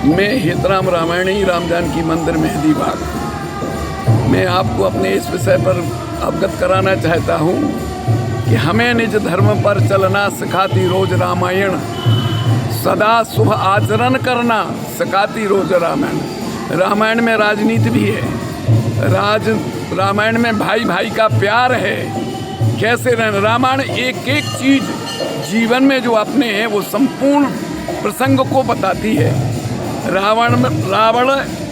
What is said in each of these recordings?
मैं हितराम रामायणी राम जानकी मंदिर मेहंदी बाग। मैं आपको अपने इस विषय पर अवगत कराना चाहता हूँ कि हमें निज धर्म पर चलना सिखाती रोज रामायण, सदा शुभ आचरण करना सिखाती रोज रामायण। रामायण में राजनीति भी है, रामायण में भाई भाई का प्यार है, कैसे रहना। रामायण एक एक चीज जीवन में जो अपने हैं वो संपूर्ण प्रसंग को बताती है। रावण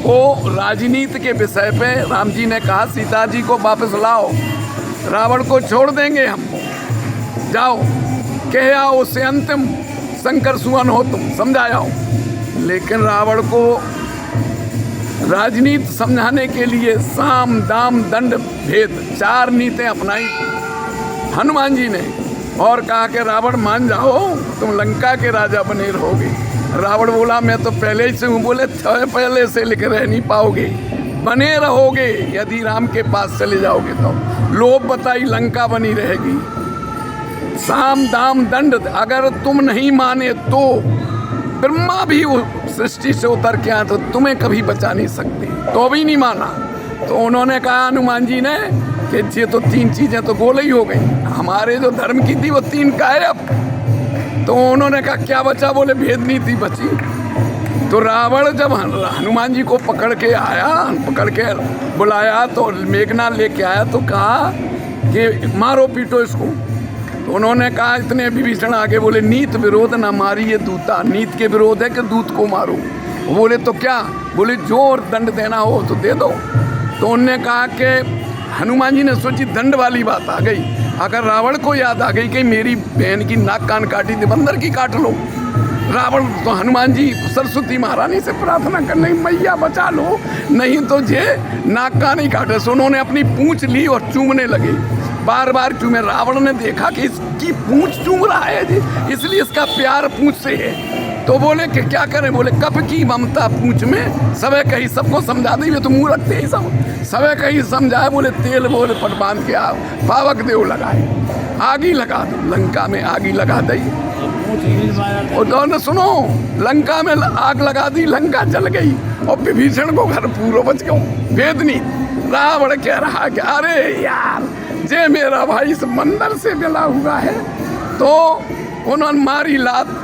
को राजनीति के विषय पे राम जी ने कहा सीता जी को वापस लाओ, रावण को छोड़ देंगे हम, जाओ कह आओ उससे अंतिम शंकर सुवन हो तुम, समझाओ। लेकिन रावण को राजनीति समझाने के लिए साम दाम दंड भेद 4 नीतियां अपनाई हनुमान जी ने और कहा कि रावण मान जाओ तुम लंका के राजा बने रहोगे। रावण बोला मैं तो पहले ही से हूँ। बोले पहले से लिख रह नहीं पाओगे, बने रहोगे यदि राम के पास चले जाओगे तो। लोभ बताई लंका बनी रहेगी। साम दाम दंड अगर तुम नहीं माने तो ब्रह्मा भी सृष्टि से उतर के आए तो तुम्हें कभी बचा नहीं सकते, तो भी नहीं माना। तो उन्होंने कहा हनुमान जी ने कि ये तो 3 चीजें तो गोल ही हो गई, हमारे जो धर्म की थी वो 3 गायब। तो उन्होंने कहा क्या बचा? बोले भेद नीति बची। तो रावण जब हनुमान जी को पकड़ के आया, पकड़ के बुलाया तो मेघनाथ लेके आया तो कहा कि मारो पीटो इसको। तो उन्होंने कहा इतने विभीषण आगे बोले नीत विरोध ना मारी ये दूता, नीत के विरोध है कि दूत को मारो। बोले तो क्या? बोले जो दंड देना हो तो दे दो। तो उनने कहा कि हनुमान जी ने सोची दंड वाली बात आ गई। अगर रावण को याद आ गई कि मेरी बहन की नाक कान काटी थी, बंदर की काट लो। रावण तो हनुमान जी सरस्वती महारानी से प्रार्थना करने मैया बचा लो, नहीं तो जे नाक कान ही काटे। सो उन्होंने अपनी पूंछ ली और चूमने लगे, बार बार चूमे। रावण ने देखा कि इसकी पूंछ चूम रहा है जी, इसलिए इसका प्यार पूंछ से है। तो बोले कि क्या करें? बोले कप की ममता पूंछ में, सबे कहीं सबको समझा दी, तो मुंह रखते ही सब सबे कहीं समझाए। बोले तेल बोले पट बांध के आओ, पावक देव लगाए, आगी लगा दो, लंका में आगी लगा दी। और दोनों सुनो, लंका में आग लगा दी, लंका जल गई और विभीषण को घर पूरा बच गया। वेदनी रावण कह रहा कि अरे यार जे मेरा भाई इस मंदिर से मिला हुआ है। तो उन्होंने मारी लात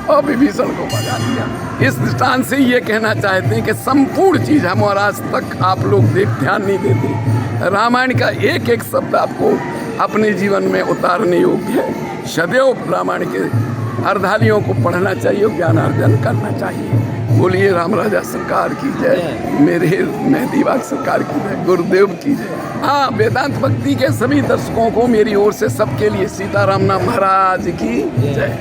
और विभीषण को बजा दिया। इस दृष्टांत से ये कहना चाहते हैं कि संपूर्ण चीज हम और आज तक आप लोग ध्यान नहीं देते। रामायण का एक एक शब्द आपको अपने जीवन में उतारने योग्य है। सदैव रामायण के अर्धालियों को पढ़ना चाहिए, ज्ञानार्जन करना चाहिए। बोलिए राम राजा सरकार की जय, मेरे मेहंदी बाग सरकार की जय, गुरुदेव की जय। हाँ, वेदांत भक्ति के सभी दर्शकों को मेरी ओर से सबके लिए सीताराम नाम महाराज की जय।